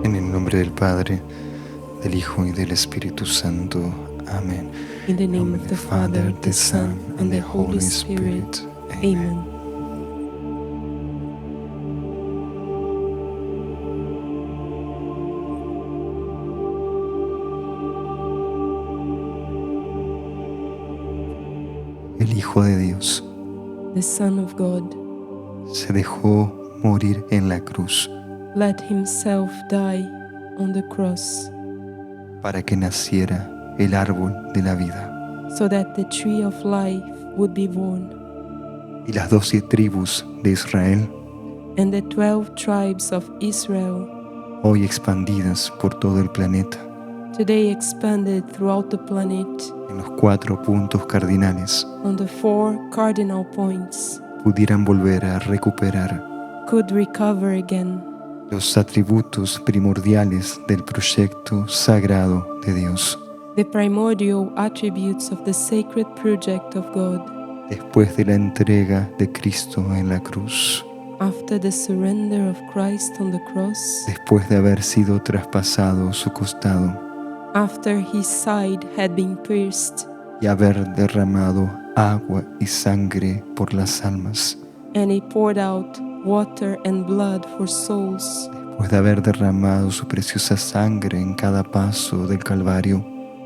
En el nombre del Padre, del Hijo y del Espíritu Santo. Amén. In the name of the Father, the Son, and the Holy Spirit. Amen. El Hijo de Dios The Son of God se dejó morir en la cruz let himself die on the cross para que naciera el árbol de la vida. so that the tree of life would be born, Y las 12 tribus de Israel, and the 12 tribes of Israel, hoy expandidas por todo el planeta, today expanded throughout the planet en los 4 puntos cardinales, on the 4 cardinal points, pudieran volver a recuperar could recover again los atributos primordiales del proyecto sagrado de Dios, the primordial attributes of the sacred project of God después de la entrega de Cristo en la cruz, after the surrender of Christ on the cross, después de haber sido traspasado su costado after his side had been pierced, y haber derramado agua y sangre por las almas, and he poured out water and blood for souls, después de haber derramado su preciosa sangre en cada paso del Calvario,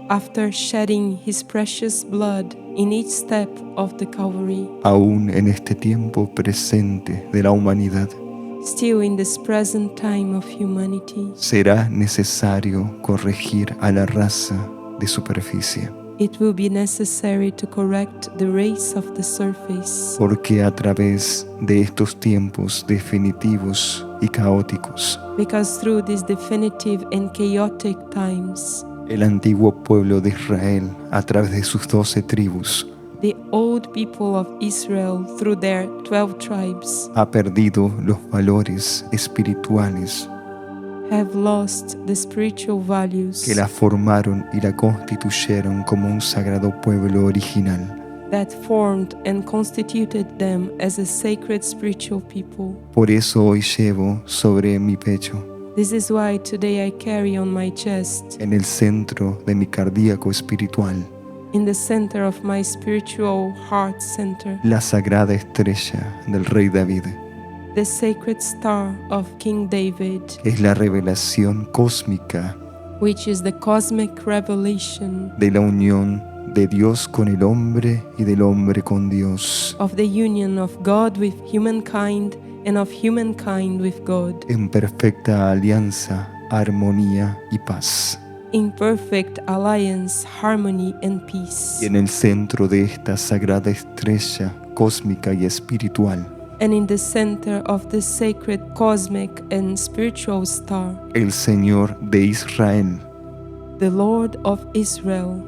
after shedding his precious blood in each step of the Calvary, aún en este tiempo presente de la humanidad, still in this present time of humanity, será necesario corregir a la raza de superficie, it will be necessary to correct the race of the surface, porque a través de estos tiempos definitivos y caóticos, because through these definitive and chaotic times, el antiguo pueblo de Israel, a través de sus 12 tribus, the old people of Israel, through their 12 tribes, ha perdido los valores espirituales have lost the spiritual values que la formaron y la constituyeron como un sagrado pueblo original. that formed and constituted them as a sacred spiritual people. Por eso hoy llevo sobre mi pecho, This is why today I carry on my chest, en el centro de mi cardíaco espiritual, in the center of my spiritual heart center, la sagrada estrella del rey David, the sacred star of King David, que es la revelación cósmica which is the cosmic revelation de la unión de Dios con el hombre y del hombre con Dios, of the union of God with humankind and of humankind with God, en perfecta alianza, armonía y paz. in perfect alliance, harmony, and peace. Y en el centro de esta sagrada estrella cósmica y espiritual, And in the center of the sacred cosmic and spiritual star, el Señor de Israel the Lord of Israel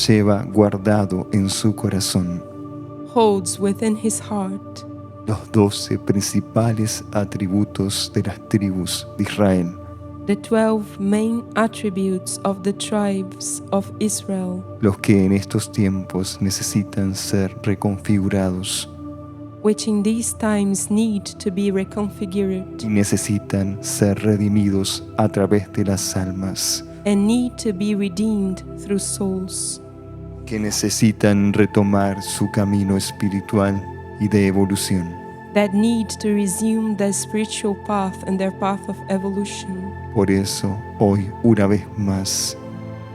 lleva guardado en su corazón holds within his heart los 12 principales atributos de las tribus de Israel, the 12 main attributes of the tribes of Israel, los que en estos tiempos necesitan ser reconfigurados which in these times need to be reconfigured y necesitan ser redimidos a través de las almas, and need to be redeemed through souls, que necesitan retomar su camino espiritual y de evolución. that need to resume their spiritual path and their path of evolution. Por eso, hoy, una vez más,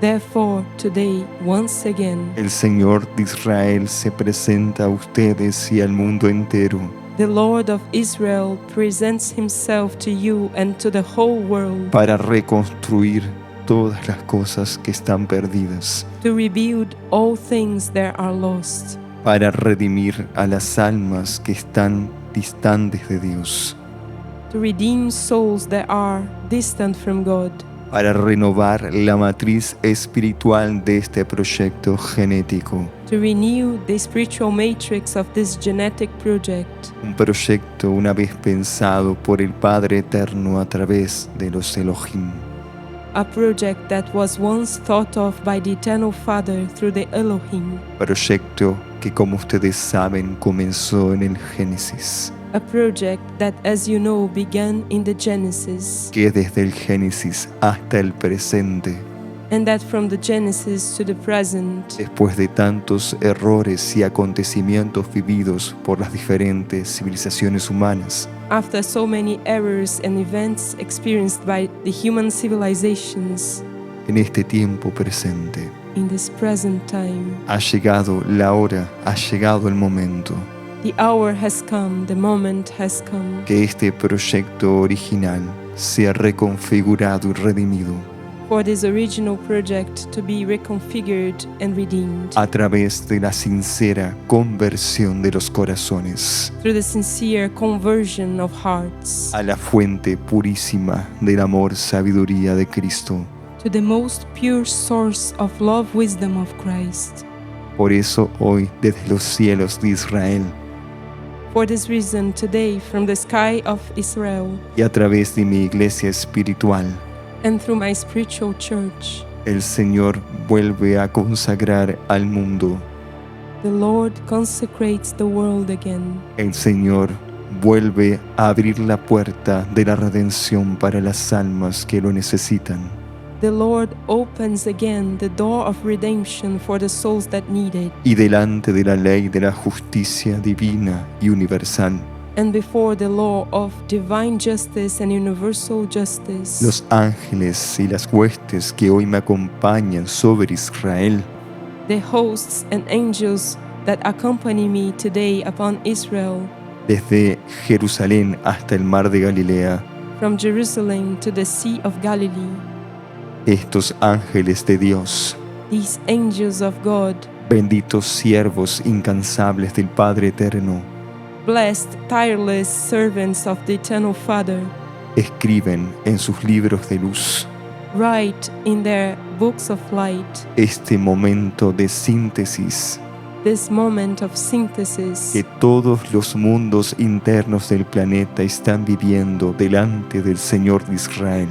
Therefore, today, once again, el Señor de Israel se presenta a ustedes y al mundo entero the Lord of Israel presents himself to you and to the whole world para reconstruir todas las cosas que están perdidas, to rebuild all things that are lost, para redimir a las almas que están distantes de Dios, to redeem souls that are distant from God, para renovar la matriz espiritual de este proyecto genético, to renew the spiritual matrix of this genetic project, un proyecto una vez pensado por el Padre Eterno a través de los Elohim, a project that was once thought of by the Eternal Father through the Elohim, proyecto que, como ustedes saben, comenzó en el Génesis, a project that, as you know, began in the Genesis, que desde el Génesis hasta el presente, and that from the Genesis to the present, después de tantos errores y acontecimientos vividos por las diferentes civilizaciones humanas, after so many errors and events experienced by the human civilizations, en este tiempo presente, in this present time, ha llegado la hora, ha llegado el momento the hour has come, the moment has come, que este proyecto original sea reconfigurado y redimido for this original project to be reconfigured and redeemed a través de la sincera conversión de los corazones through the sincere conversion of hearts a la fuente purísima del amor, sabiduría de Cristo. to the most pure source of love, wisdom of Christ. Por eso hoy, desde los cielos de Israel For this reason, today, from the sky of Israel y a través de mi iglesia espiritual, and through my spiritual church, el Señor vuelve a consagrar al mundo. the Lord consecrates the world again. El Señor vuelve a abrir la puerta de la redención para las almas que lo necesitan. The Lord opens again the door of redemption for the souls that need it. Y delante de la ley de la justicia divina y universal, And before the law of divine justice and universal justice, los ángeles y las huestes que hoy me acompañan sobre Israel the hosts and angels that accompany me today upon Israel, desde Jerusalén hasta el mar de Galilea, from Jerusalem to the Sea of Galilee, estos ángeles de Dios, these angels of God, benditos siervos incansables del Padre Eterno, blessed, tireless servants of the Eternal Father, escriben en sus libros de luz write in their books of light este momento de síntesis this moment of synthesis que todos los mundos internos del planeta están viviendo delante del Señor de Israel.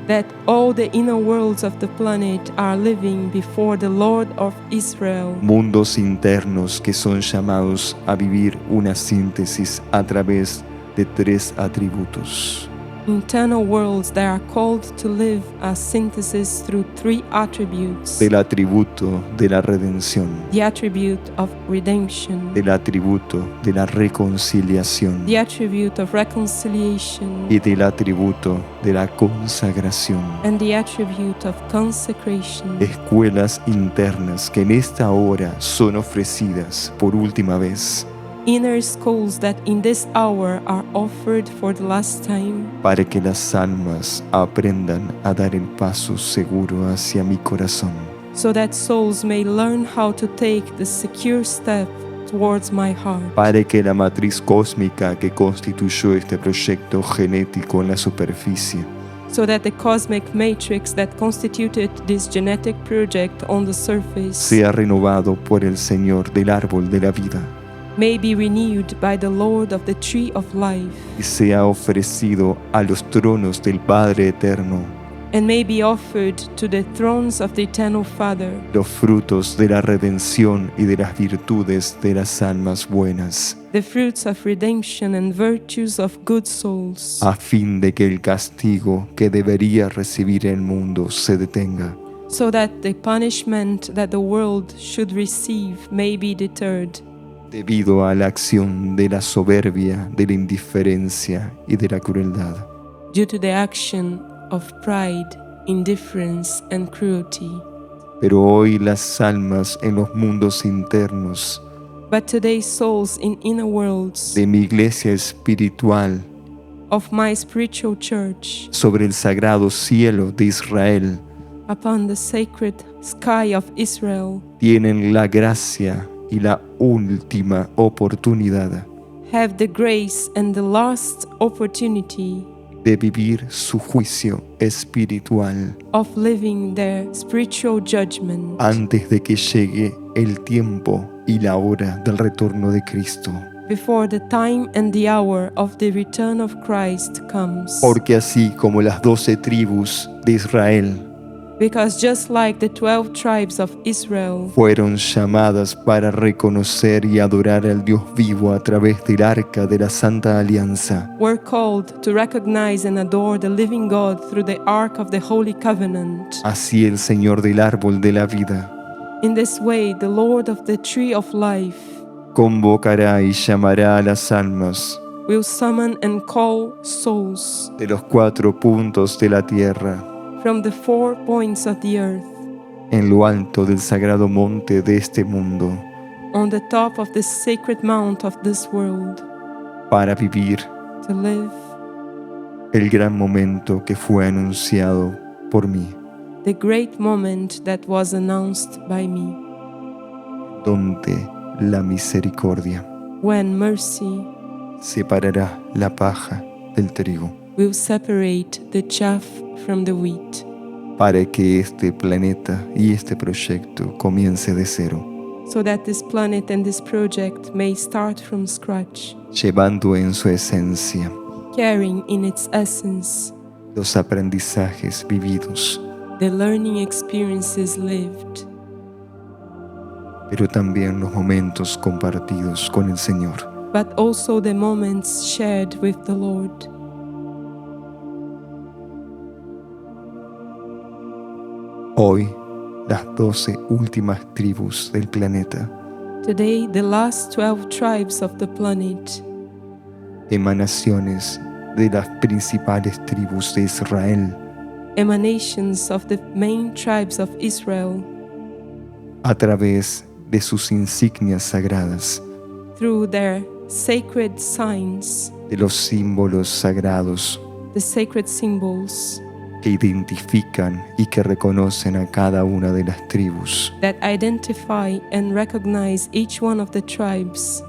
that all the inner worlds of the planet are living before the Lord of Israel. Mundos internos que son llamados a vivir una síntesis a través de tres atributos: Internal worlds that are called to live a synthesis through three attributes: del atributo de la redención, the attribute of redemption, del atributo de la reconciliación the attribute of reconciliation, y del atributo de la consagración. and the attribute of consecration. Escuelas internas que en esta hora son ofrecidas por última vez Inner schools that in this hour are offered for the last time, para que las almas aprendan a dar el paso seguro hacia mi corazón, so that souls may learn how to take the secure step towards my heart, para que la matriz cósmica que constituyó este proyecto genético en la superficie so that the cosmic matrix that constituted this genetic project on the surface sea renovado por el Señor del árbol de la vida may be renewed by the Lord of the tree of life, y sea ofrecido a los tronos del Padre Eterno and may be offered to the thrones of the Eternal Father, los frutos de la redención y de las virtudes de las almas buenas, the fruits of redemption and virtues of good souls, a fin de que el castigo que debería recibir el mundo se detenga, so that the punishment that the world should receive may be deterred, debido a la acción de la soberbia, de la indiferencia y de la crueldad. due to the action of pride, indifference, and cruelty. Pero hoy las almas en los mundos internos But today souls in inner worlds de mi iglesia espiritual of my spiritual church, sobre el sagrado cielo de Israel upon the sacred sky of Israel, tienen la gracia y la última oportunidad have the grace and the last opportunity de vivir su juicio espiritual of living their spiritual judgment antes de que llegue el tiempo y la hora del retorno de Cristo. before the time and the hour of the return of Christ comes. Porque así como las 12 tribus de Israel Because just like the 12 tribes of Israel fueron llamadas para reconocer y adorar al Dios vivo a través del arca de la Santa Alianza, were called to recognize and adore the living God through the Ark of the Holy Covenant, así el Señor del árbol de la vida in this way the Lord of the Tree of Life convocará y llamará a las almas will summon and call souls de los 4 puntos de la tierra from the 4 points of the earth, en lo alto del sagrado monte de este mundo, on the top of the sacred mount of this world, para vivir to live el gran momento que fue anunciado por mí, the great moment that was announced by me, donde la misericordia when mercy separará la paja del trigo, will separate the chaff from the wheat, para que este planeta y este proyecto comience de cero, so that this planet and this project may start from scratch, llevando en su esencia carrying in its essence los aprendizajes vividos, the learning experiences lived, pero también los momentos compartidos con el Señor. but also the moments shared with the Lord. Hoy, las 12 últimas tribus del planeta, Today, the last 12 tribes of the planet, emanaciones de las principales tribus de Israel, emanations of the main tribes of Israel, a través de sus insignias sagradas, through their sacred signs, de los símbolos sagrados the sacred symbols que identifican y que reconocen a cada una de las tribus, that identify and recognize each one of the tribes,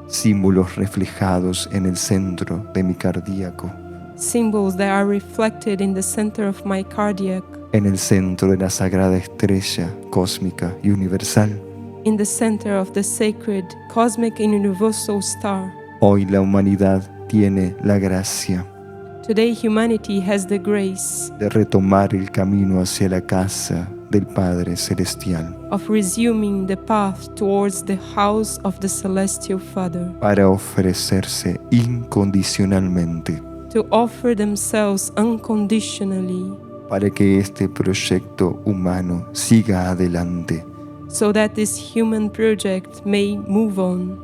símbolos reflejados en el centro de mi cardíaco, symbols that are reflected in the center of my cardiac, en el centro de la sagrada estrella cósmica y universal. in the center of the sacred cosmic and universal star. Hoy la humanidad tiene la gracia Today, humanity has the grace de retomar el camino hacia la casa del Padre Celestial, of resuming the path towards the house of the Celestial Father, para ofrecerse incondicionalmente, to offer themselves unconditionally, para que este proyecto humano siga adelante so that this human project may move on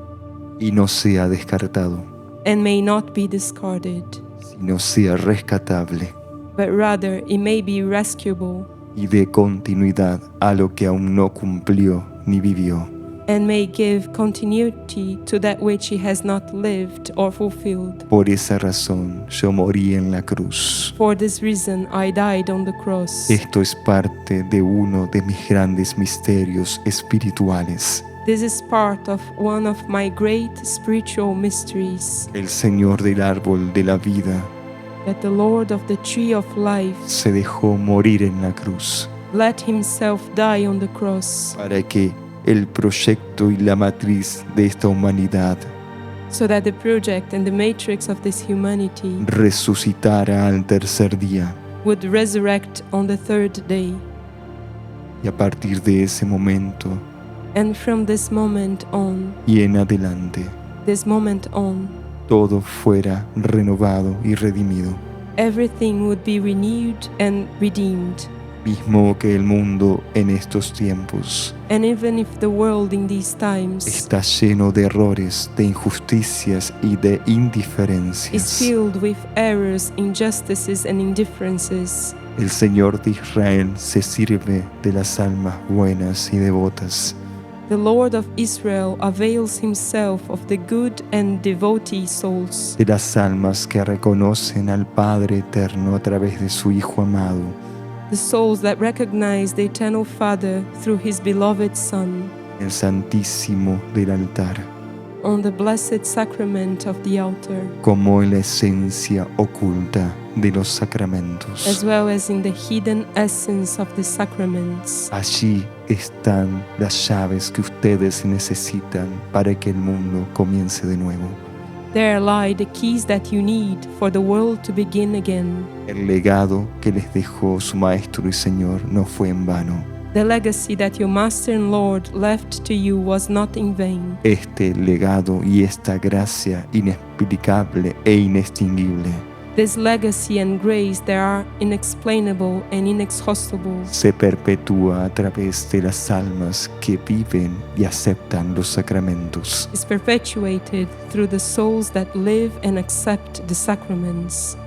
y no sea descartado, and may not be discarded, sino sea rescatable but rather it may be rescuable y dé continuidad a lo que aún no cumplió ni vivió. and may give continuity to that which he has not lived or fulfilled. Por esa razón yo morí en la cruz. For this reason, I died on the cross. Esto es parte de uno de mis grandes misterios espirituales. This is part of one of my great spiritual mysteries, El Señor del árbol de la vida that the Lord of the Tree of Life se dejó morir en la cruz let himself die on the cross, para que el proyecto y la matriz de esta humanidad so that the project and the matrix of this humanity resucitara al tercer día. would resurrect on the third day. Y a partir de ese momento And from this moment on, y en adelante, todo fuera renovado y redimido, everything would be renewed and redeemed. mismo que el mundo en estos tiempos And even if the world in these times está lleno de errores, de injusticias y de is indiferencias, filled with errors, injustices, and indifferences, el Señor de Israel se sirve de las almas buenas y devotas, the Lord of Israel avails himself of the good and devotee souls, de las almas que reconocen al Padre Eterno a través de su Hijo amado, the souls that recognize the eternal Father through his beloved Son, el Santísimo del altar, on the blessed sacrament of the altar, como en la esencia oculta de los sacramentos. as well as in the hidden essence of the sacraments. Allí están las llaves que ustedes necesitan para que el mundo comience de nuevo. There lie the keys that you need for the world to begin again. El legado que les dejó su Maestro y Señor no fue en vano. The legacy that your Master and Lord left to you was not in vain. Este legado y esta gracia inexplicable e inextinguible This legacy and grace that are inexplainable and inexhaustible se perpetúa a través de las almas que viven y aceptan los sacramentos. is perpetuated through the souls that live and accept the sacraments.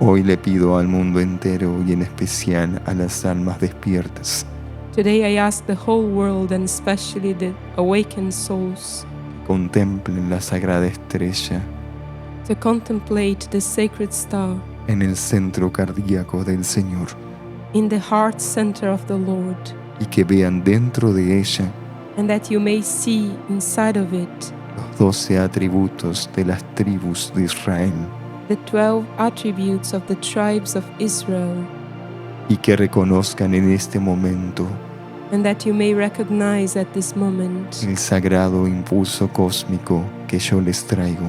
Hoy le pido al mundo entero y en especial a las almas despiertas Today I ask the whole world and especially the awakened souls contemplen la sagrada estrella to contemplate the sacred star en el centro cardíaco del Señor in the heart center of the Lord, y que vean dentro de ella and that you may see inside of it los 12 atributos de las tribus de Israel the 12 attributes of the tribes of Israel, y que reconozcan en este momento and that you may recognize at this moment el sagrado impulso cósmico que yo les traigo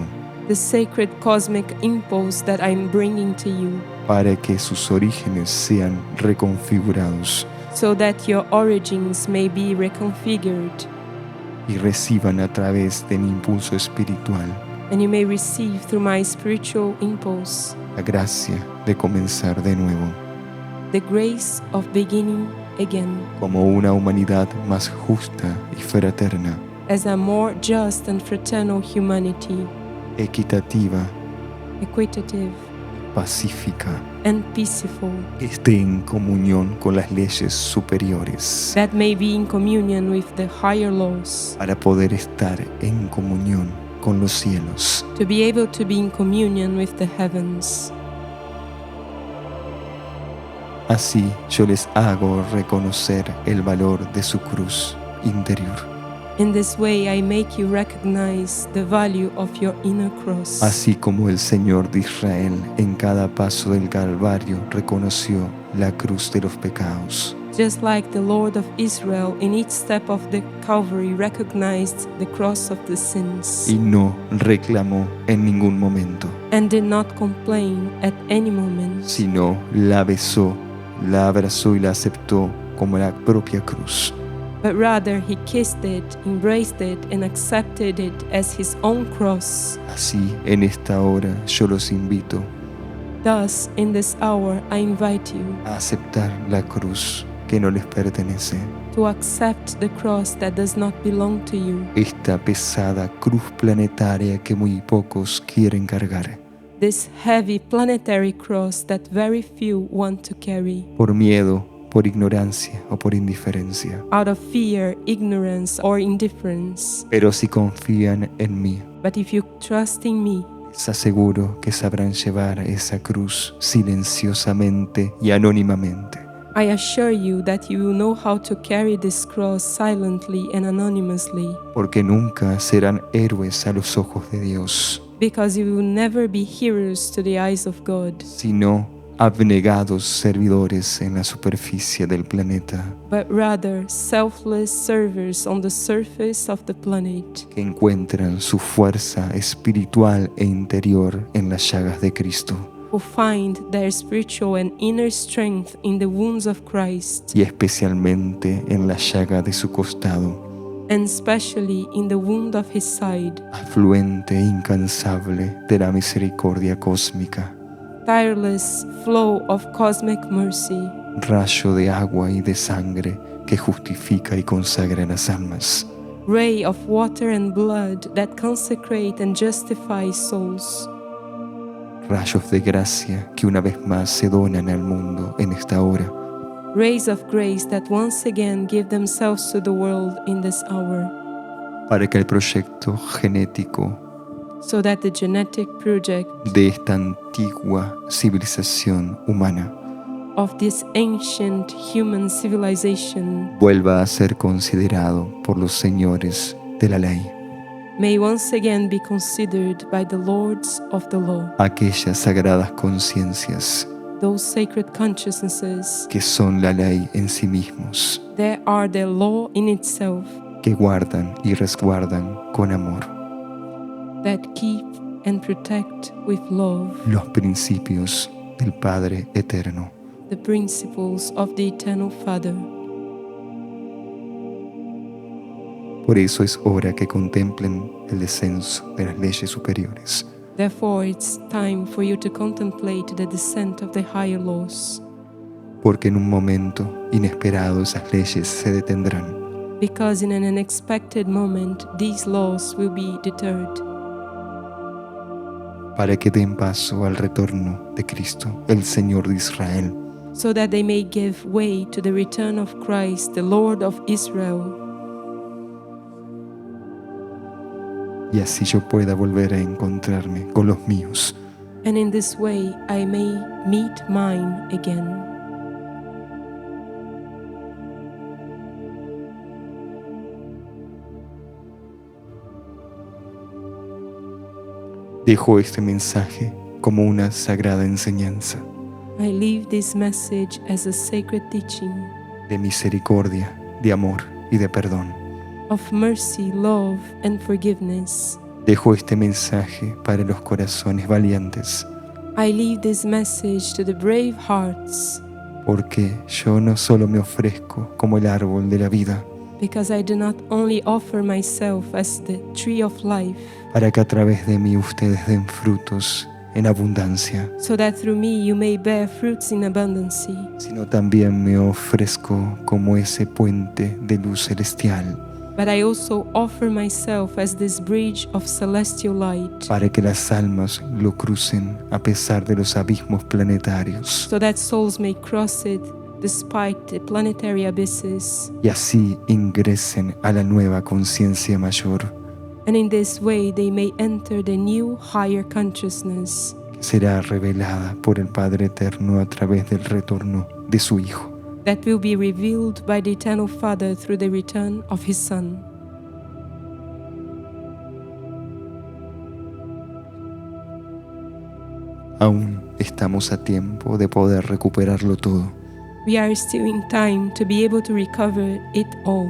the sacred cosmic impulse that I'm bringing to you, para que sus orígenes sean reconfigurados so that your origins may be reconfigured, y reciban a través de mi impulso espiritual and you may receive through my spiritual impulse la gracia de comenzar de nuevo, the grace of beginning again, como una humanidad más justa y fraterna, as a more just and fraternal humanity, equitativa, equitative pacífica, and peaceful, que esté en comunión con las leyes superiores, that may be in communion with the higher laws, para poder estar en comunión con los cielos. to be able to be in communion with the heavens. Así yo les hago reconocer el valor de su cruz interior. In this way I make you recognize the value of your inner cross. Así como el Señor de Israel en cada paso del Calvario reconoció la cruz de los pecados. Just like the Lord of Israel in each step of the Calvary recognized the cross of the sins Y no reclamó en ningún momento, and did not complain at any moment, sino la besó, la abrazó y la aceptó como la propia cruz. but rather he kissed it, embraced it, and accepted it as his own cross. Así, en esta hora, yo los invito Thus, in this hour, I invite you a aceptar la cruz que no les pertenece, to accept the cross that does not belong to you, esta pesada cruz planetaria que muy pocos quieren cargar, this heavy planetary cross that very few want to carry, por miedo, por ignorancia o por indiferencia. out of fear, ignorance, or indifference. Pero si confían en mí, But if you trust in me, les aseguro que sabrán llevar esa cruz silenciosamente y anónimamente. I assure you that you will know how to carry this cross silently and anonymously, Porque nunca serán héroes a los ojos de Dios, because you will never be heroes to the eyes of God, sino abnegados servidores en la superficie del planeta, but rather selfless servers on the surface of the planet, que encuentran su fuerza espiritual e interior en las llagas de Cristo, who find their spiritual and inner strength in the wounds of Christ, y especialmente en la llaga de su costado, and especially in the wound of his side, afluente e incansable de la misericordia cósmica, tireless flow of cosmic mercy, rayo de agua y de sangre que justifica y consagra las almas, ray of water and blood that consecrate and justify souls, rayos de gracia que una vez más se donan al mundo en esta hora, rays of grace that once again give themselves to the world in this hour, para que el proyecto genético so that the genetic project de esta antigua civilización humana of this ancient human civilization vuelva a ser considerado por los señores de la ley, may once again be considered by the lords of the law, aquellas sagradas conciencias those sacred consciousnesses, que son la ley en sí mismos, they are the law in itself, que guardan y resguardan con amor that keep and protect with love los principios del Padre Eterno. the principles of the Eternal Father. Por eso es hora que contemplen el descenso de las leyes superiores, Therefore, it's time for you to contemplate the descent of the higher laws, porque en un momento inesperado esas leyes se detendrán, because in an unexpected moment these laws will be deterred, para que den paso al retorno de Cristo, el Señor de Israel, so that they may give way to the return of Christ, the Lord of Israel, y así yo pueda volver a encontrarme con los míos, and in this way I may meet mine again. Dejo este mensaje como una sagrada enseñanza I leave this message as a sacred teaching de misericordia, de amor y de perdón. of mercy, love, and forgiveness. Dejo este mensaje para los corazones valientes, I leave this message to the brave hearts, porque yo no solo me ofrezco como el árbol de la vida, because I do not only offer myself as the tree of life, para que a través de mí ustedes den frutos en abundancia, so that through me you may bear fruits in abundance, sino también me ofrezco como ese puente de luz celestial, but I also offer myself as this bridge of celestial light, para que las almas lo crucen a pesar de los abismos planetarios, so that souls may cross it despite the planetary abysses, y así ingresen a la nueva conciencia mayor, and in this way they may enter the new higher consciousness, que será revelada por el Padre Eterno a través del retorno de su Hijo. that will be revealed by the Eternal Father through the return of His Son. Aún estamos a tiempo de poder recuperarlo todo. We are still in time to be able to recover it all.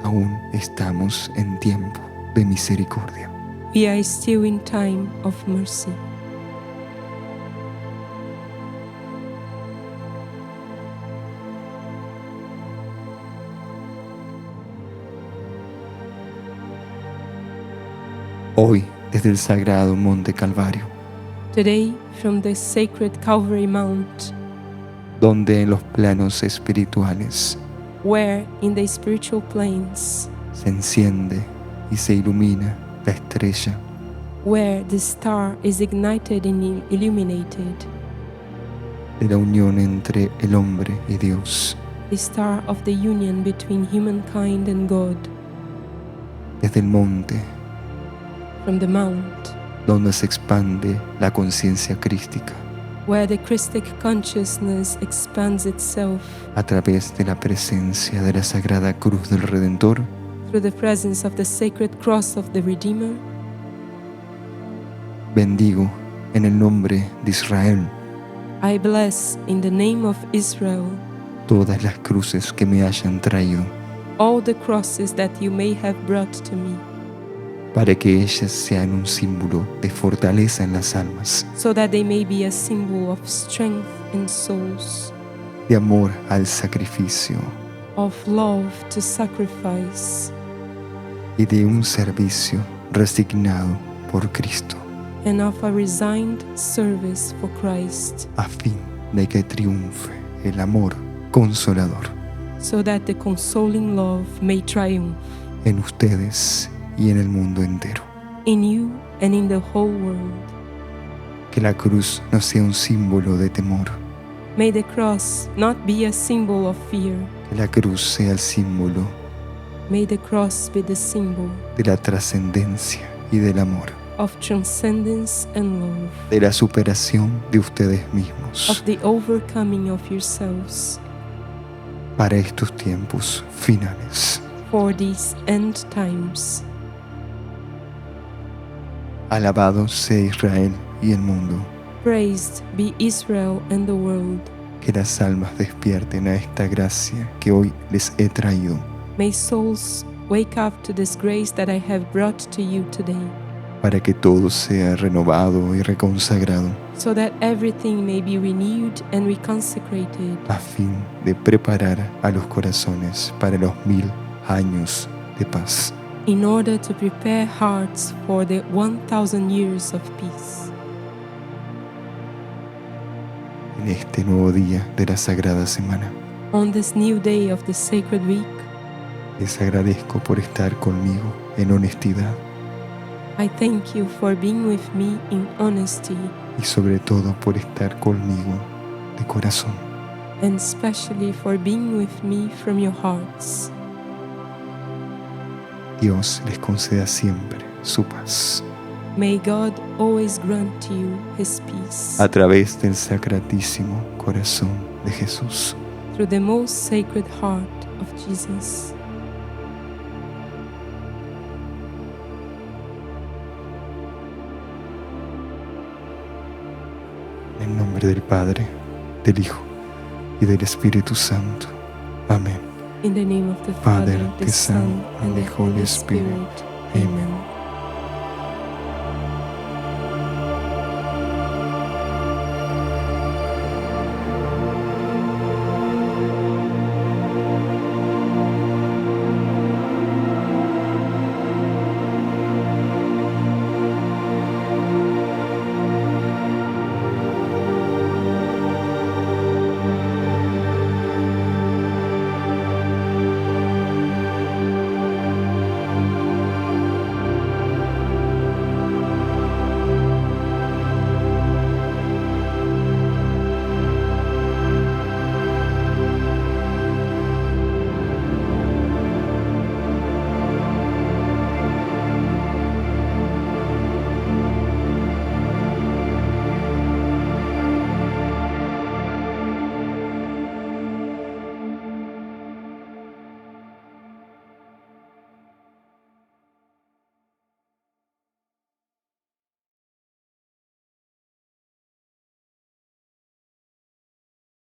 Aún estamos en tiempo de misericordia. We are still in time of mercy. Hoy, desde el sagrado Monte Calvario, Today, from the sacred Calvary Mount, donde en los planos espirituales where in the spiritual planes, se enciende y se ilumina la estrella where the star is ignited and illuminated, de la unión entre el hombre y Dios, the star of the union between humankind and God, desde el monte from the mount, donde se expande la conciencia crística where the Christic consciousness expands itself a través de la presencia de la Sagrada Cruz del Redentor, through the presence of the sacred cross of the Redeemer. bendigo en el nombre de Israel I bless in the name of Israel todas las cruces que me hayan traído, all the crosses that you may have brought to me, para que ellas sean un símbolo de fortaleza en las almas, so that they may be a symbol of strength in souls, de amor al sacrificio of love to sacrifice, y de un servicio resignado por Cristo, and of a resigned service for Christ, a fin de que triunfe el amor consolador so that the consoling love may triumph en ustedes y en el mundo entero. in you and in the whole world. Que la cruz no sea un símbolo de temor, May the cross not be a symbol of fear. que la cruz sea el símbolo May the cross be the symbol de la trascendencia y del amor, of transcendence and love, de la superación de ustedes mismos of the overcoming of yourselves para estos tiempos finales. for these end times. Alabado sea Israel y el mundo. Praised be Israel and the world. Que las almas despierten a esta gracia que hoy les he traído, May souls wake up to this grace that I have brought to you today, para que todo sea renovado y reconsagrado, so that everything may be renewed and reconsecrated, a fin de preparar a los corazones para los 1000 años de paz. in order to prepare hearts for the 1,000 years of peace. En este nuevo día de la Sagrada Semana, On this new day of the sacred week, les agradezco por estar conmigo en honestidad I thank you for being with me in honesty, y sobre todo por estar conmigo de corazón. and especially for being with me from your hearts. Dios les conceda siempre su paz. May God always grant you His peace. A través del Sacratísimo Corazón de Jesús. Through the most sacred heart of Jesus. En el nombre del Padre, del Hijo y del Espíritu Santo. Amén. In the name of the Father, Father, the the Son, Son, and the Holy Spirit. Spirit. Amen.